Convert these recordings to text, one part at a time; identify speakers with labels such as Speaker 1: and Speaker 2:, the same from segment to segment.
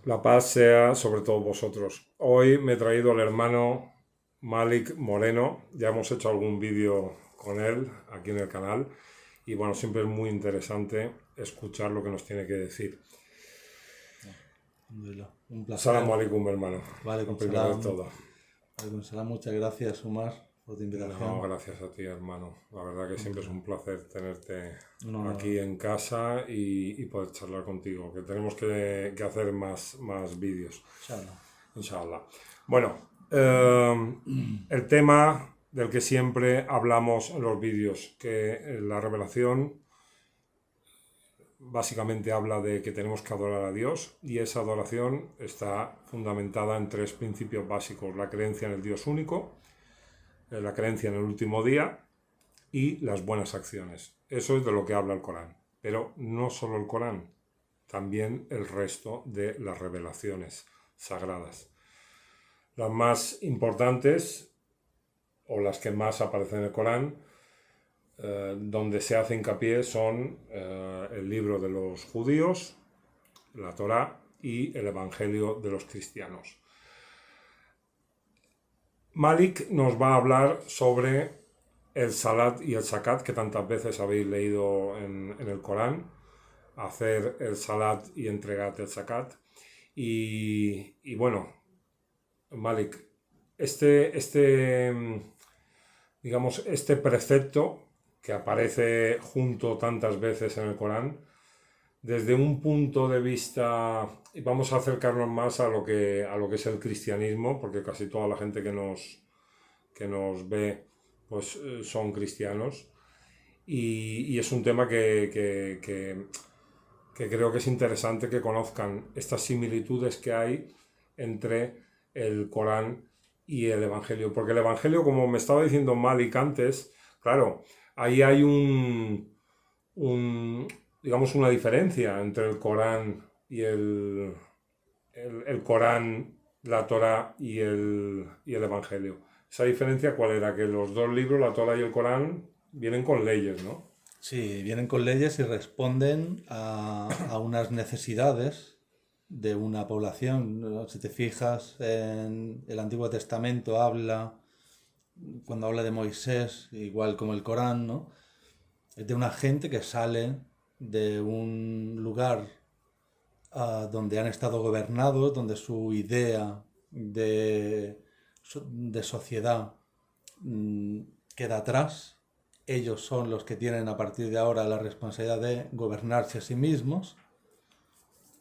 Speaker 1: La paz sea sobre todos vosotros. Hoy me he traído al hermano Malik Moreno. Ya hemos hecho algún vídeo con él aquí en el canal. Y bueno, siempre es muy interesante escuchar lo que nos tiene que decir.
Speaker 2: Un placer.
Speaker 1: Salam alaikum, hermano. Lo
Speaker 2: Vale,
Speaker 1: primero de todo.
Speaker 2: salam. Muchas gracias, Umar, por tu
Speaker 1: No,
Speaker 2: invitación.
Speaker 1: gracias a ti, hermano. La verdad que siempre es un placer tenerte
Speaker 2: Un honor.
Speaker 1: aquí en casa y poder charlar contigo. Que tenemos que hacer más vídeos.
Speaker 2: Inshallah.
Speaker 1: Inshallah. Bueno, el tema del que siempre hablamos en los vídeos, que la revelación básicamente habla de que tenemos que adorar a Dios y esa adoración está fundamentada en tres principios básicos: la creencia en el Dios único, la creencia en el último día y las buenas acciones. Eso es de lo que habla el Corán. Pero no solo el Corán, también el resto de las revelaciones sagradas. Las más importantes, o las que más aparecen en el Corán, donde se hace hincapié son el libro de los judíos, la Torá y el Evangelio de los cristianos. Malik nos va a hablar sobre el Salat y el Zakat, que tantas veces habéis leído en el Corán: hacer el Salat y entregar el Zakat. Y bueno, Malik, digamos, este precepto que aparece junto tantas veces en el Corán, desde un punto de vista, y vamos a acercarnos más a lo que es el cristianismo, porque casi toda la gente que nos ve pues son cristianos, y es un tema que creo que es interesante que conozcan estas similitudes que hay entre el Corán y el Evangelio. Porque el Evangelio, como me estaba diciendo Malik antes, claro, ahí hay digamos, una diferencia entre el Corán y el Corán, la Torá y el Evangelio. Esa diferencia, ¿cuál era? Que los dos libros, la Torá y el Corán, vienen con leyes, ¿no?
Speaker 2: Sí, vienen con leyes y responden a unas necesidades de una población, ¿no? Si te fijas en el Antiguo Testamento cuando habla de Moisés, igual como el Corán, ¿no? Es de una gente que sale de un lugar donde han estado gobernados, donde su idea de sociedad mm, queda atrás. Ellos son los que tienen a partir de ahora la responsabilidad de gobernarse a sí mismos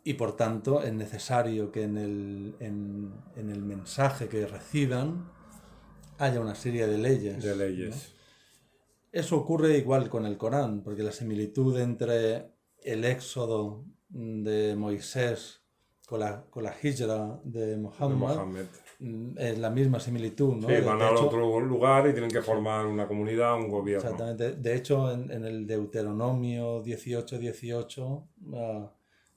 Speaker 2: y por tanto es necesario que en el mensaje que reciban haya una serie de
Speaker 1: De
Speaker 2: leyes, ¿no?
Speaker 1: leyes.
Speaker 2: Eso ocurre igual con el Corán, porque la similitud entre el éxodo de Moisés con la hijra de
Speaker 1: De
Speaker 2: Muhammad
Speaker 1: Mohammed.
Speaker 2: es la misma similitud, ¿no?
Speaker 1: Sí, van
Speaker 2: De
Speaker 1: al
Speaker 2: hecho,
Speaker 1: otro lugar y tienen que formar una comunidad, un gobierno.
Speaker 2: exactamente. De hecho, en el Deuteronomio 18:18,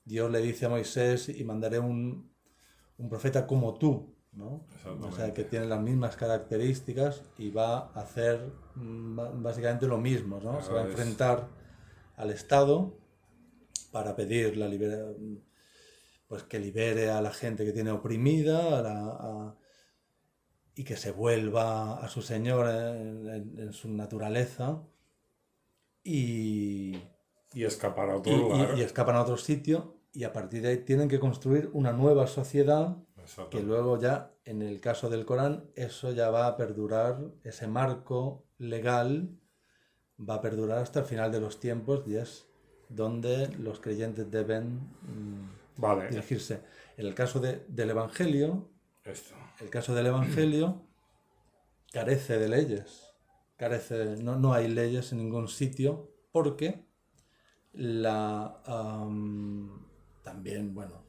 Speaker 2: Dios le dice a Moisés, y mandaré un profeta como tú, ¿no? O sea, que
Speaker 1: Exactamente.
Speaker 2: tiene las mismas características y va a hacer básicamente lo mismo, ¿no? Se va a
Speaker 1: Claro,
Speaker 2: enfrentar al Estado para pedir pues que libere a la gente que tiene oprimida y que se vuelva a su Señor en su naturaleza y,
Speaker 1: y escapar a otro
Speaker 2: y
Speaker 1: lugar.
Speaker 2: escapan a otro sitio y a partir de ahí tienen que construir una nueva sociedad que
Speaker 1: Exactamente.
Speaker 2: luego ya, en el caso del Corán, eso ya va a perdurar, ese marco legal va a perdurar hasta el final de los tiempos y es donde los creyentes deben
Speaker 1: Vale,
Speaker 2: dirigirse. En el caso del Evangelio,
Speaker 1: esto.
Speaker 2: el caso del Evangelio carece de leyes, no hay leyes en ningún sitio porque la también, bueno,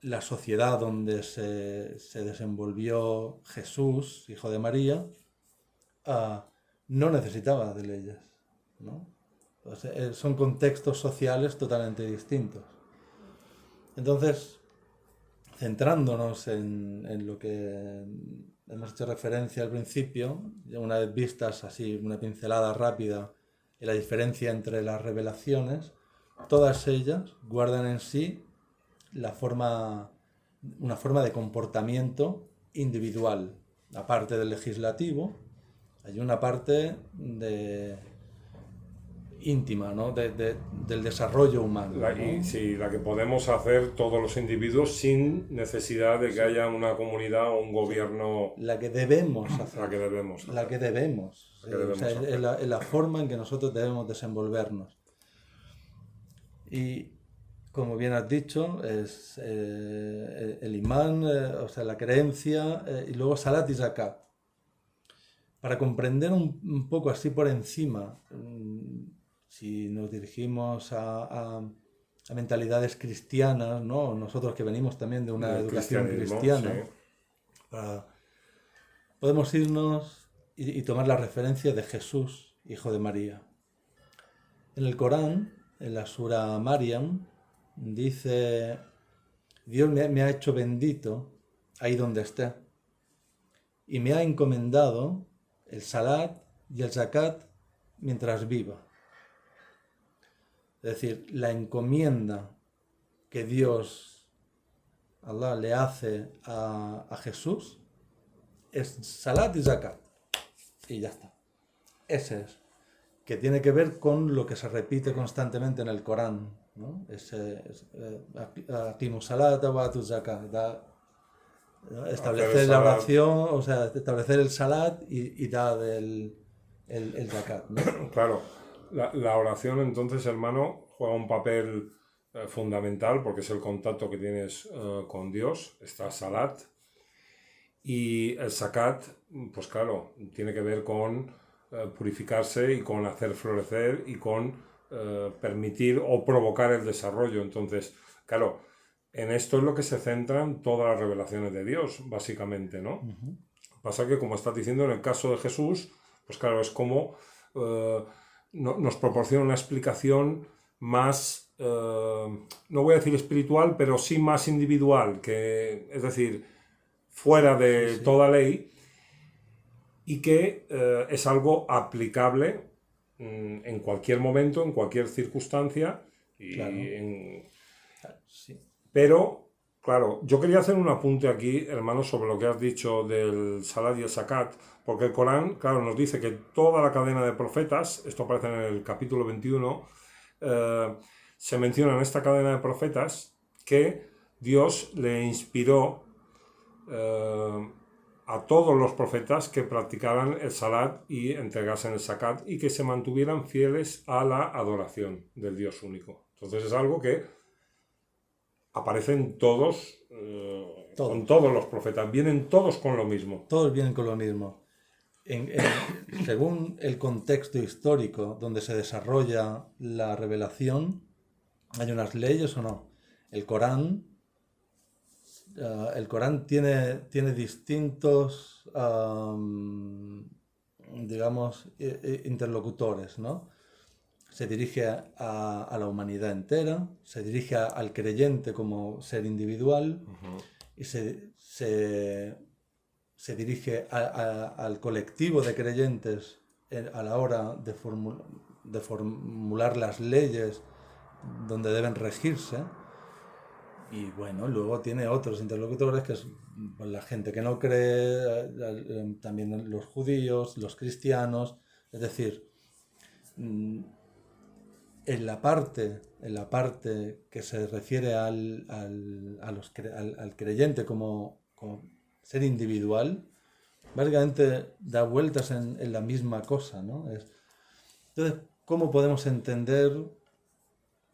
Speaker 2: la sociedad donde se desenvolvió Jesús, hijo de María, no necesitaba de leyes, ¿no? O sea, son contextos sociales totalmente distintos. Entonces, centrándonos en lo que hemos hecho referencia al principio, una vez vistas así una pincelada rápida en la diferencia entre las revelaciones, todas ellas guardan en sí una forma de comportamiento individual. Aparte del legislativo, hay una parte íntima, ¿no? Del desarrollo humano, ¿no?
Speaker 1: Sí, la que podemos hacer todos los individuos sin necesidad de que haya una comunidad o un gobierno.
Speaker 2: La que debemos hacer.
Speaker 1: La que debemos hacer.
Speaker 2: La que debemos.
Speaker 1: La que debemos
Speaker 2: o sea,
Speaker 1: hacer.
Speaker 2: Es la forma en que nosotros debemos desenvolvernos. Y como bien has dicho, es el imán, o sea, la creencia, y luego salat y zakat. Para comprender un poco así por encima, si nos dirigimos a mentalidades cristianas, ¿no? Nosotros que venimos también de una educación cristiana, sí. Podemos irnos y tomar la referencia de Jesús, hijo de María. En el Corán, en la Sura Maryam, dice: Dios me ha hecho bendito ahí donde esté y me ha encomendado el salat y el zakat mientras viva. Es decir, la encomienda que Dios, Allah, le hace a Jesús es salat y zakat. Y ya está. Ese es. Que tiene que ver con lo que se repite constantemente en el Corán, ¿no? Aqimus salata wa atu zakat. Establecer la oración, o sea, establecer el salat y dar el zakat, ¿no?
Speaker 1: Claro, la oración entonces, hermano, juega un papel fundamental porque es el contacto que tienes con Dios, está salat, y el zakat, pues claro, tiene que ver con purificarse y con hacer florecer y con permitir o provocar el desarrollo. Entonces, claro, en esto es lo que se centran todas las revelaciones de Dios, básicamente, ¿no? Uh-huh. Pasa que, como estás diciendo, en el caso de Jesús, pues claro, es como nos proporciona una explicación más, no voy a decir espiritual, pero sí más individual, que, es decir, fuera de toda ley, y que es algo aplicable en cualquier momento, en cualquier circunstancia, y
Speaker 2: claro.
Speaker 1: Sí. Pero, claro, yo quería hacer un apunte aquí, hermano, sobre lo que has dicho del salat y el zakat, porque el Corán, claro, nos dice que toda la cadena de profetas, esto aparece en el capítulo 21, se menciona en esta cadena de profetas que Dios le inspiró a todos los profetas que practicaran el salat y entregasen el zakat y que se mantuvieran fieles a la adoración del Dios único. Entonces es algo que aparecen todos, con todos los profetas, vienen todos con lo mismo.
Speaker 2: Todos vienen con lo mismo. Según el contexto histórico donde se desarrolla la revelación, ¿hay unas leyes o no? El Corán tiene distintos, digamos, interlocutores, ¿no? Se dirige a la humanidad entera, se dirige al creyente como ser individual, uh-huh. Y se dirige al colectivo de creyentes a la hora de formular las leyes donde deben regirse. Y bueno, luego tiene otros interlocutores que es la gente que no cree, también los judíos, los cristianos, es decir, en la parte que se refiere al creyente como ser individual, básicamente da vueltas en la misma cosa, ¿no? Entonces, ¿cómo podemos entender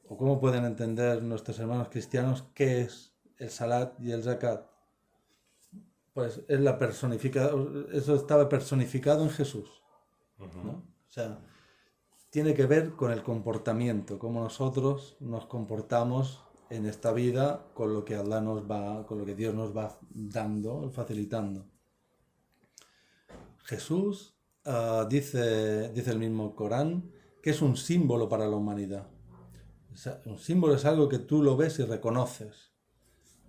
Speaker 2: o cómo pueden entender nuestros hermanos cristianos qué es el salat y el zakat? Pues es eso estaba personificado en Jesús, ¿no? O sea, tiene que ver con el comportamiento, cómo nosotros nos comportamos en esta vida con lo que con lo que Dios nos va dando, facilitando. Jesús dice el mismo Corán que es un símbolo para la humanidad. O sea, un símbolo es algo que tú lo ves y reconoces.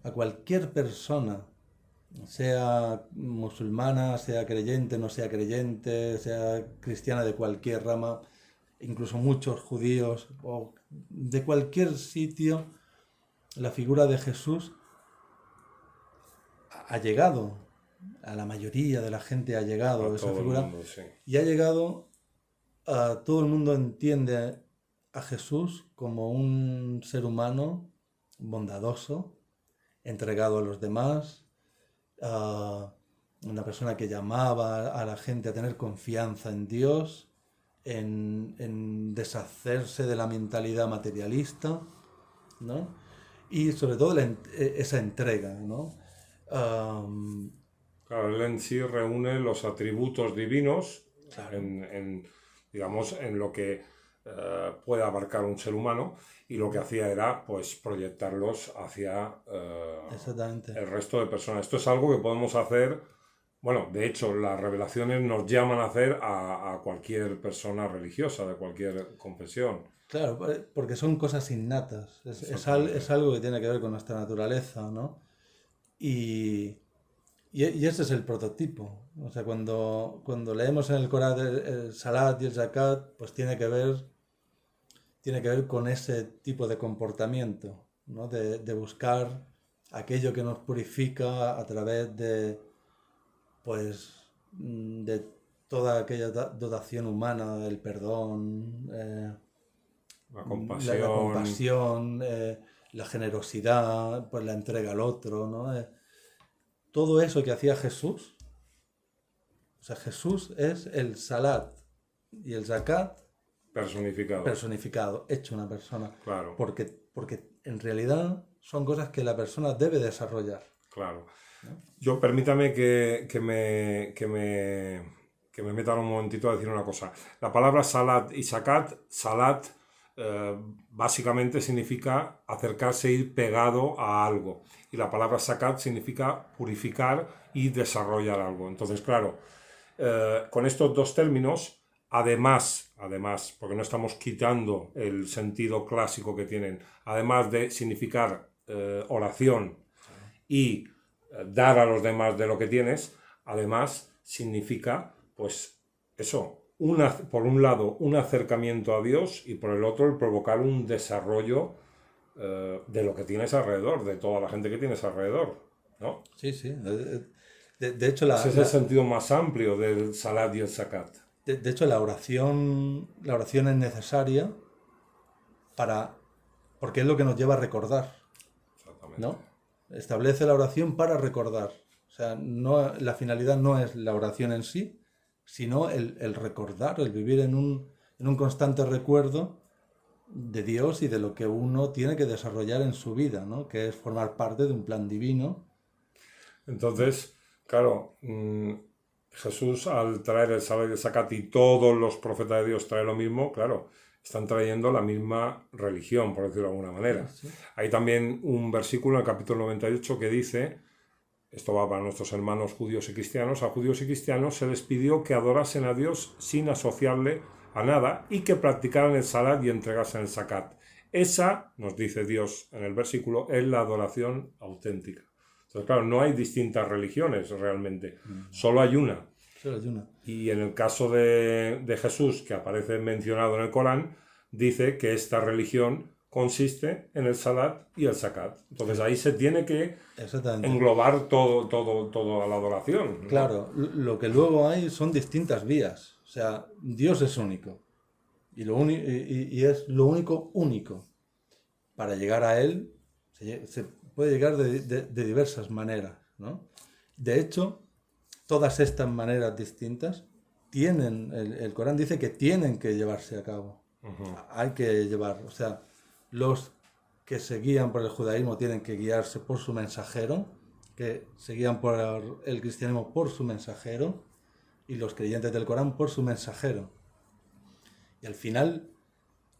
Speaker 2: A cualquier persona, sea musulmana, sea creyente, no sea creyente, sea cristiana de cualquier rama, incluso muchos judíos o de cualquier sitio, la figura de Jesús ha llegado, a la mayoría de la gente ha llegado
Speaker 1: A
Speaker 2: esa
Speaker 1: todo el
Speaker 2: figura,
Speaker 1: mundo, sí.
Speaker 2: y ha llegado a todo el mundo entiende a Jesús como un ser humano bondadoso, entregado a los demás, una persona que llamaba a la gente a tener confianza en Dios, en deshacerse de la mentalidad materialista, ¿no? Y sobre todo esa entrega, ¿no?
Speaker 1: Claro, él en sí reúne los atributos divinos
Speaker 2: Claro.
Speaker 1: digamos, en lo que puede abarcar un ser humano, y lo que hacía era pues proyectarlos hacia
Speaker 2: Exactamente.
Speaker 1: el resto de personas. Esto es algo que podemos hacer, bueno, de hecho las revelaciones nos llaman a hacer a cualquier persona religiosa, de cualquier confesión.
Speaker 2: Claro, porque son cosas innatas,
Speaker 1: Exactamente.
Speaker 2: es algo que tiene que ver con nuestra naturaleza, ¿no? Y, y ese es el prototipo. O sea, cuando leemos en el Corán el Salat y el Zakat, pues tiene que ver con ese tipo de comportamiento, ¿no? De buscar aquello que nos purifica a través de, pues, de toda aquella dotación humana, el perdón,
Speaker 1: La
Speaker 2: la
Speaker 1: compasión.
Speaker 2: compasión, la generosidad, pues la entrega al otro, ¿no? Todo eso que hacía Jesús, o sea, Jesús es el Salat y el Zakat
Speaker 1: Personificado,
Speaker 2: personificado, hecho una persona,
Speaker 1: claro,
Speaker 2: porque en realidad son cosas que la persona debe desarrollar,
Speaker 1: claro.
Speaker 2: ¿no?
Speaker 1: Yo permítame que me meta un momentito a decir una cosa. La palabra salat y sakat, salat básicamente significa acercarse, ir pegado a algo. Y la palabra sakat significa purificar y desarrollar algo. Entonces, claro, con estos dos términos, además, porque no estamos quitando el sentido clásico que tienen, además de significar oración y dar a los demás de lo que tienes, además significa, pues, eso, por un lado, un acercamiento a Dios, y por el otro, el provocar un desarrollo de lo que tienes alrededor, de toda la gente que tienes alrededor, ¿no?
Speaker 2: Sí, sí. De hecho,
Speaker 1: Ese es el sentido más amplio del Salat y el Zakat.
Speaker 2: de hecho, la oración es necesaria para, porque es lo que nos lleva a recordar,
Speaker 1: Exactamente.
Speaker 2: ¿no? Establece la oración para recordar. O sea, no, la finalidad no es la oración en sí, sino el recordar, el vivir en un constante recuerdo de Dios y de lo que uno tiene que desarrollar en su vida, ¿no? Que es formar parte de un plan divino.
Speaker 1: Entonces, claro, Jesús, al traer el Salat y el Zakat, y todos los profetas de Dios traen lo mismo, claro, están trayendo la misma religión, por decirlo de alguna manera.
Speaker 2: Sí.
Speaker 1: Hay también un versículo en el capítulo 98 que dice, esto va para nuestros hermanos judíos y cristianos, a judíos y cristianos se les pidió que adorasen a Dios sin asociarle a nada y que practicaran el Salat y entregasen el Zakat. Esa, nos dice Dios en el versículo, es la adoración auténtica. Entonces, claro, no hay distintas religiones realmente, solo hay una.
Speaker 2: Solo hay una.
Speaker 1: Y en el caso de Jesús, que aparece mencionado en el Corán, dice que esta religión consiste en el Salat y el Zakat. Entonces ahí se tiene que englobar todo a la adoración, ¿no?
Speaker 2: Claro, lo que luego hay son distintas vías. O sea, Dios es único. Y es lo único. Para llegar a Él se puede llegar de diversas maneras, ¿no? De hecho, todas estas maneras distintas tienen, el Corán dice que tienen que llevarse a cabo. Hay que llevar, o sea, los que se guían por el judaísmo tienen que guiarse por su mensajero, que se guían por el cristianismo por su mensajero, y los creyentes del Corán por su mensajero. Y al final,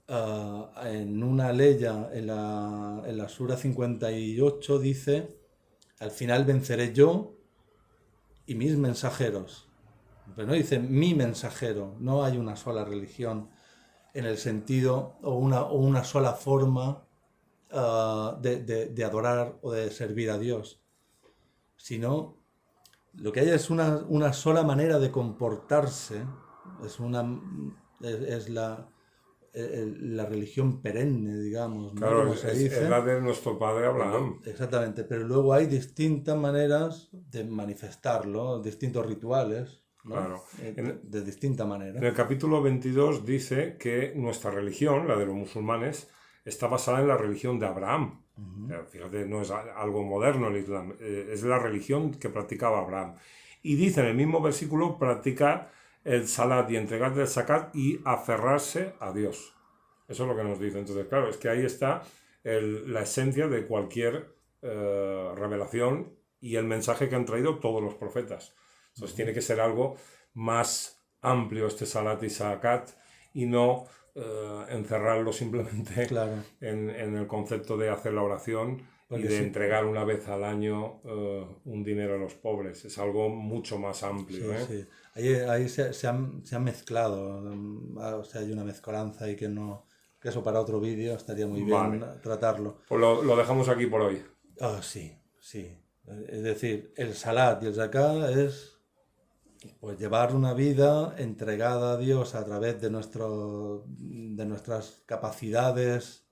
Speaker 2: en una leya, en la Sura 58, dice, al final venceré yo y mis mensajeros. Pero no dice mi mensajero, no hay una sola religión en el sentido o una sola forma de adorar o de servir a Dios, sino lo que hay es una sola manera de comportarse, es la religión perenne, digamos, ¿no?
Speaker 1: Claro,
Speaker 2: Como se dice.
Speaker 1: es la de nuestro padre Abraham.
Speaker 2: Exactamente, pero luego hay distintas maneras de manifestarlo, distintos rituales, ¿no?
Speaker 1: Claro.
Speaker 2: De distinta manera.
Speaker 1: En el capítulo 22 dice que nuestra religión, la de los musulmanes, está basada en la religión de Abraham. Fíjate, no es algo moderno el Islam, es la religión que practicaba Abraham. Y dice en el mismo versículo, practica el salat y entregar el zakat y aferrarse a Dios. Eso es lo que nos dice. Entonces, claro, es que ahí está la esencia de cualquier revelación y el mensaje que han traído todos los profetas. Entonces tiene que ser algo más amplio este salat y zakat y no encerrarlo simplemente en el concepto de hacer la oración y de entregar una vez al año un dinero a los pobres. Es algo mucho más amplio.
Speaker 2: Sí. Ahí se han mezclado, o sea, hay una mezcolanza y que eso para otro vídeo estaría muy bien tratarlo.
Speaker 1: Pues lo dejamos aquí por hoy.
Speaker 2: Sí. Es decir, el salat y el zakat es pues llevar una vida entregada a Dios a través de nuestras capacidades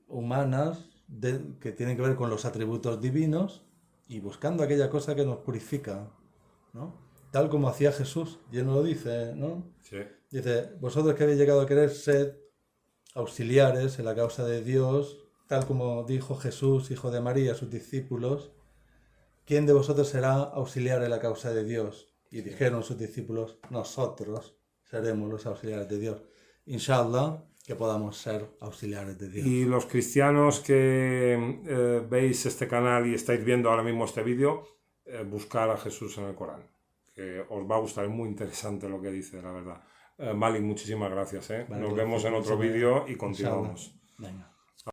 Speaker 2: humanas que tienen que ver con los atributos divinos y buscando aquella cosa que nos purifica, ¿no? Tal como hacía Jesús, y él nos lo dice, ¿no?
Speaker 1: Sí.
Speaker 2: Dice, vosotros que habéis llegado a querer ser auxiliares en la causa de Dios, tal como dijo Jesús, hijo de María, a sus discípulos, ¿quién de vosotros será auxiliar en la causa de Dios? Y dijeron sus discípulos, nosotros seremos los auxiliares de Dios. Inshallah, que podamos ser auxiliares de Dios.
Speaker 1: Y los cristianos que veis este canal y estáis viendo ahora mismo este vídeo, buscar a Jesús en el Corán, que os va a gustar, es muy interesante lo que dice, la verdad. Malik, muchísimas gracias. Nos vemos en otro vídeo y continuamos.
Speaker 2: Venga.